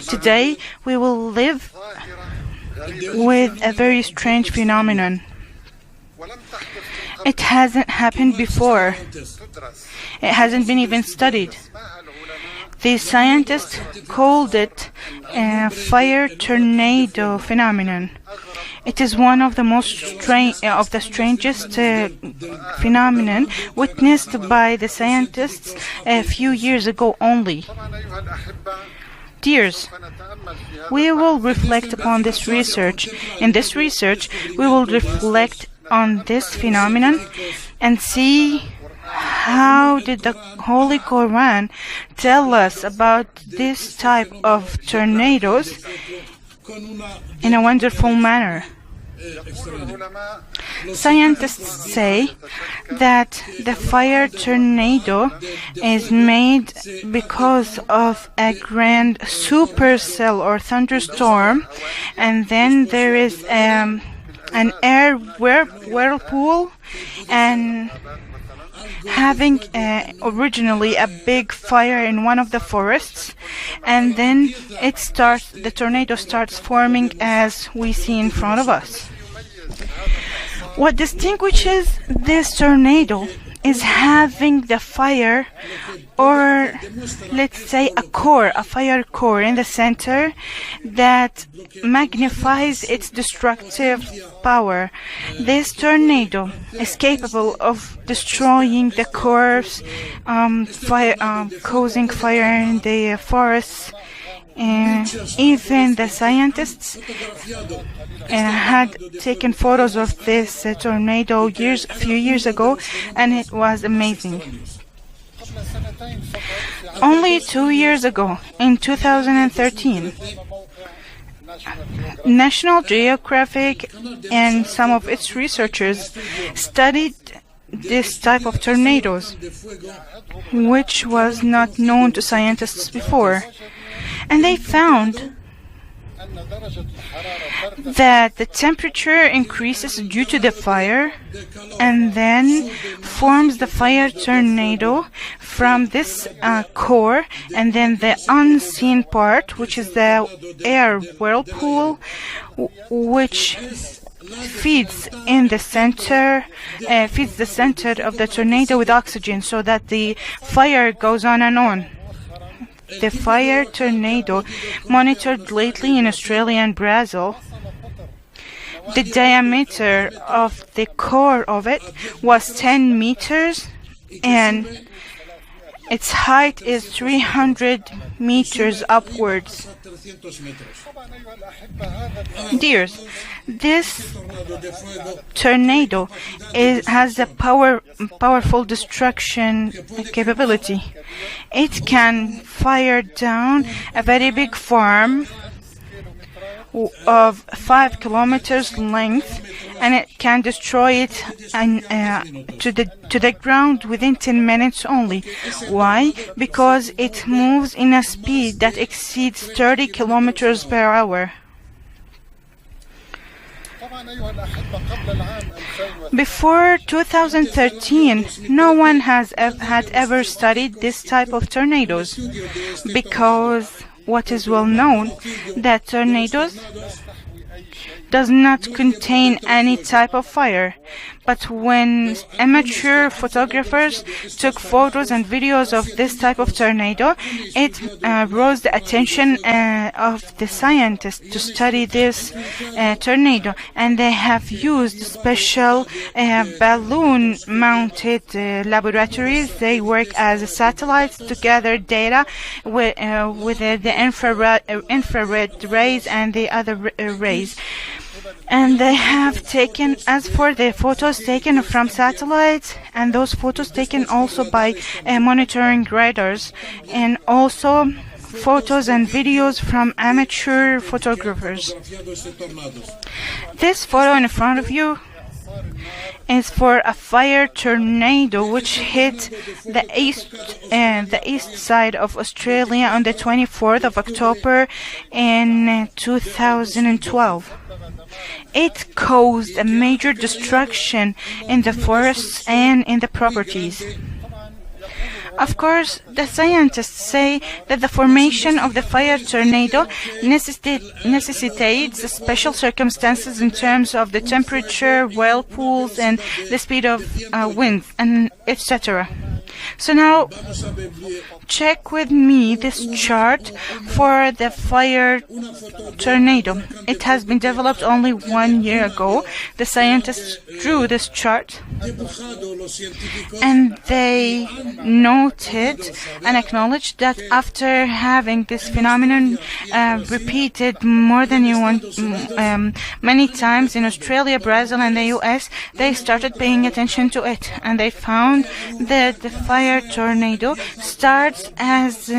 Today, we will live with a very strange phenomenon. It hasn't happened before. It hasn't been even studied. The scientists called it a fire tornado phenomenon. It is one of the strangest phenomenon witnessed by the scientists a few years ago only. Dears, we will reflect upon this research. In this research, we will reflect on this phenomenon and see how did the Holy Quran tell us about this type of tornadoes in a wonderful manner. Scientists say that the fire tornado is made because of a grand supercell or thunderstorm, and then there is an air whirlpool, and having originally a big fire in one of the forests, and then the tornado starts forming as we see in front of us. What distinguishes this tornado is having the fire, or let's say a fire core in the center that magnifies its destructive power. This tornado is capable of destroying the cores, causing fire in the forests. Even the scientists had taken photos of this tornado a few years ago, and it was amazing. Only 2 years ago, in 2013, National Geographic and some of its researchers studied this type of tornadoes, which was not known to scientists before. And they found that the temperature increases due to the fire and then forms the fire tornado from this core, and then the unseen part, which is the air whirlpool, which feeds the center of the tornado with oxygen so that the fire goes on and on. The fire tornado monitored lately in Australia and Brazil, the diameter of the core of it was 10 meters and its height is 300 meters upwards. Dears, this tornado has a powerful destruction capability. It can fire down a very big farm of 5 kilometers length, and it can destroy it to the ground within 10 minutes only. Why? Because it moves in a speed that exceeds 30 kilometers per hour. Before 2013, no one had ever studied this type of tornadoes, because what is well known that tornadoes does not contain any type of fire. But when amateur photographers took photos and videos of this type of tornado, it rose the attention of the scientists to study this tornado, and they have used special balloon-mounted laboratories. They work as satellites to gather data with the infrared rays and the other rays. And they have taken, as for the photos taken from satellites, and those photos taken also by monitoring radars, and also photos and videos from amateur photographers. This photo in front of you is for a fire tornado which hit the east side of Australia on the 24th of October in 2012. It caused a major destruction in the forests and in the properties. Of course, the scientists say that the formation of the fire tornado necessitates special circumstances in terms of the temperature, whirlpools, and the speed of winds, and etc. So now, check with me this chart for the fire tornado. It has been developed only 1 year ago. The scientists drew this chart, and they noted and acknowledged that after having this phenomenon repeated more than many times in Australia, Brazil, and the US, they started paying attention to it, and they found that the fire tornado starts as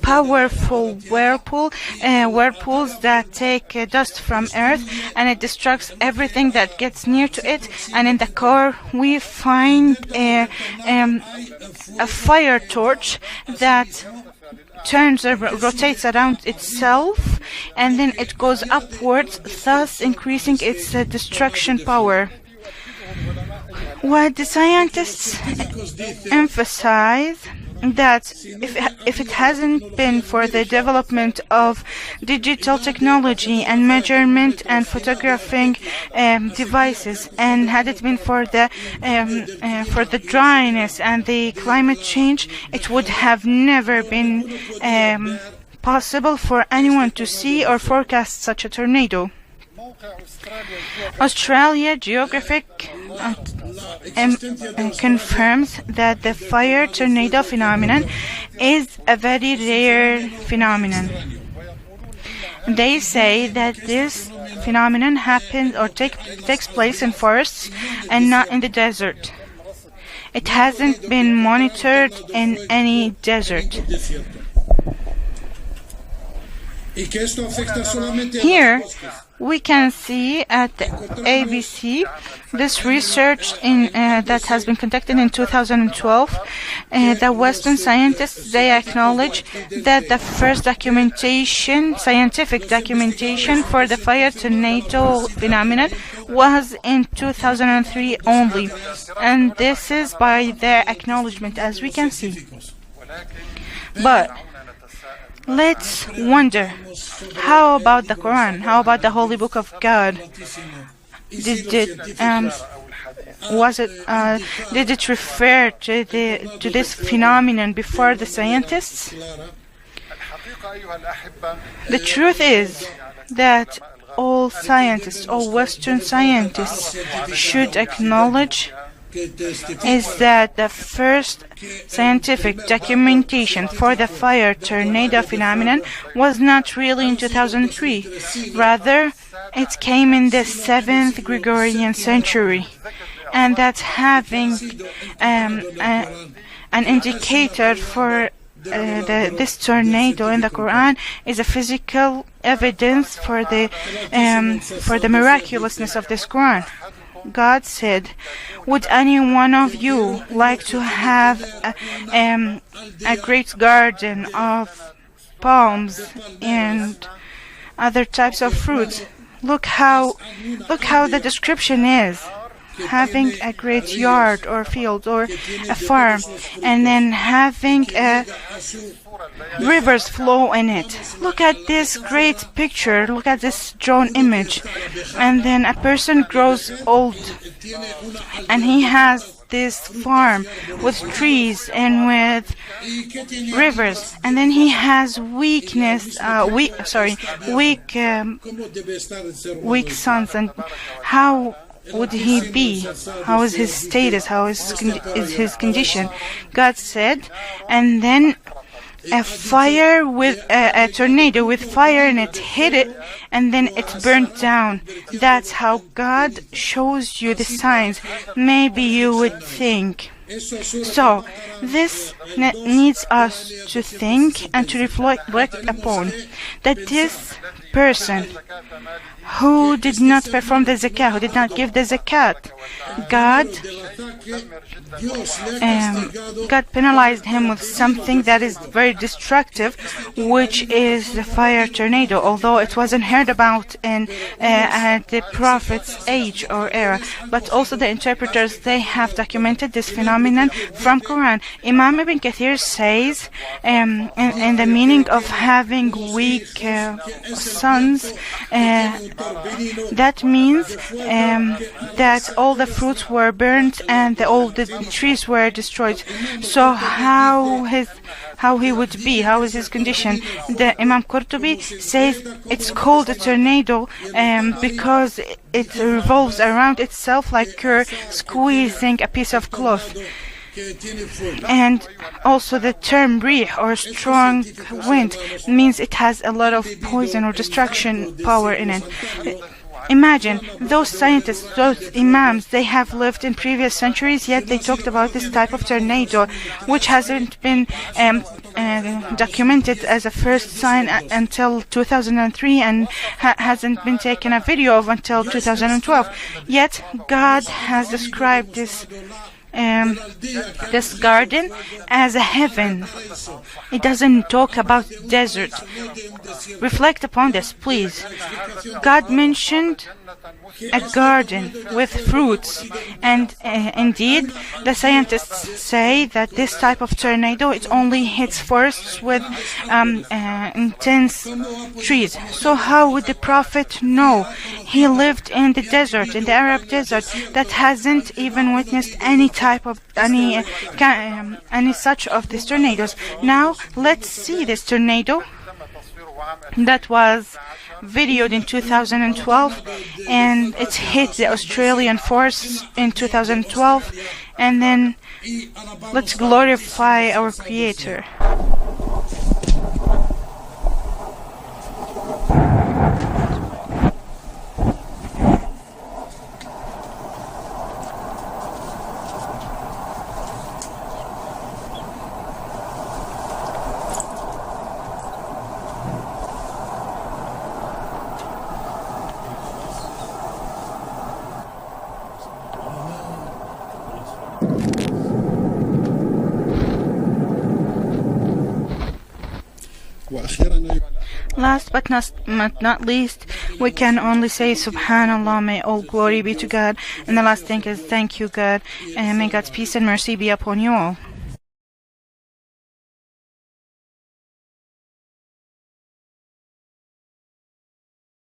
powerful whirlpools that take dust from Earth, and it destructs everything that gets near to it. And in the core, we find a fire torch that turns or rotates around itself, and then it goes upwards, thus increasing its destruction power. What the scientists emphasize that if it hasn't been for the development of digital technology and measurement and photographing devices, and had it been for the dryness and the climate change, it would have never been possible for anyone to see or forecast such a tornado. Australia Geographic confirms that the fire tornado phenomenon is a very rare phenomenon. They say that this phenomenon happens or takes place in forests and not in the desert. It hasn't been monitored in any desert. Here we can see at the ABC this research that has been conducted in 2012. The Western scientists, they acknowledge that the first scientific documentation for the fire tornado phenomenon was in 2003 only, and this is by their acknowledgement, as we can see. But let's wonder, how about the Quran? How about the Holy Book of God? Did it refer to this phenomenon before the scientists? The truth is that all scientists, all Western scientists, should acknowledge is that the first scientific documentation for the fire tornado phenomenon was not really in 2003. Rather, it came in the 7th Gregorian century, and that's having an indicator for this tornado in the Quran is a physical evidence for the miraculousness of this Quran. God said, "Would any one of you like to have a great garden of palms and other types of fruits?" Look how the description is. Having a great yard or field or a farm, and then having rivers flow in it. Look at this great picture. Look at this drawn image. And then a person grows old, and he has this farm with trees and with rivers, and then he has weak sons. And how would he be? How is his status? How is his condition? God said, and then a tornado with fire in it hit it, and then it burnt down. That's how God shows you the signs. Maybe you would think. So, this needs us to think and to reflect upon that this person who did not perform the zakah, who did not give the zakat, God penalized him with something that is very destructive, which is the fire tornado, although it wasn't heard about in the Prophet's age or era. But also the interpreters, they have documented this phenomenon phenomenon from Quran. Imam Ibn Kathir says in the meaning of having weak sons, that means that all the fruits were burnt and all the trees were destroyed. So how he would be, how is his condition? The Imam Qurtubi says it's called a tornado because it revolves around itself like you're squeezing a piece of cloth. And also the term rih, or strong wind, means it has a lot of poison or destruction power in it. Imagine those scientists, those imams, they have lived in previous centuries, yet they talked about this type of tornado, which hasn't been documented as a first sign until 2003 and hasn't been taken a video of until 2012. Yet God has described this garden as a heaven. It doesn't talk about desert. Reflect upon this, please. God mentioned a garden with fruits, and indeed the scientists say that this type of tornado, it only hits forests with intense trees. So how would the Prophet know? He lived in the desert, in the Arab desert, that hasn't even witnessed any type of any such of these tornadoes. Now let's see this tornado that was videoed in 2012, and it hit the Australian forests in 2012. And then let's glorify our Creator. Last but not least, we can only say Subhanallah, may all glory be to God. And the last thing is thank you, God, and may God's peace and mercy be upon you all.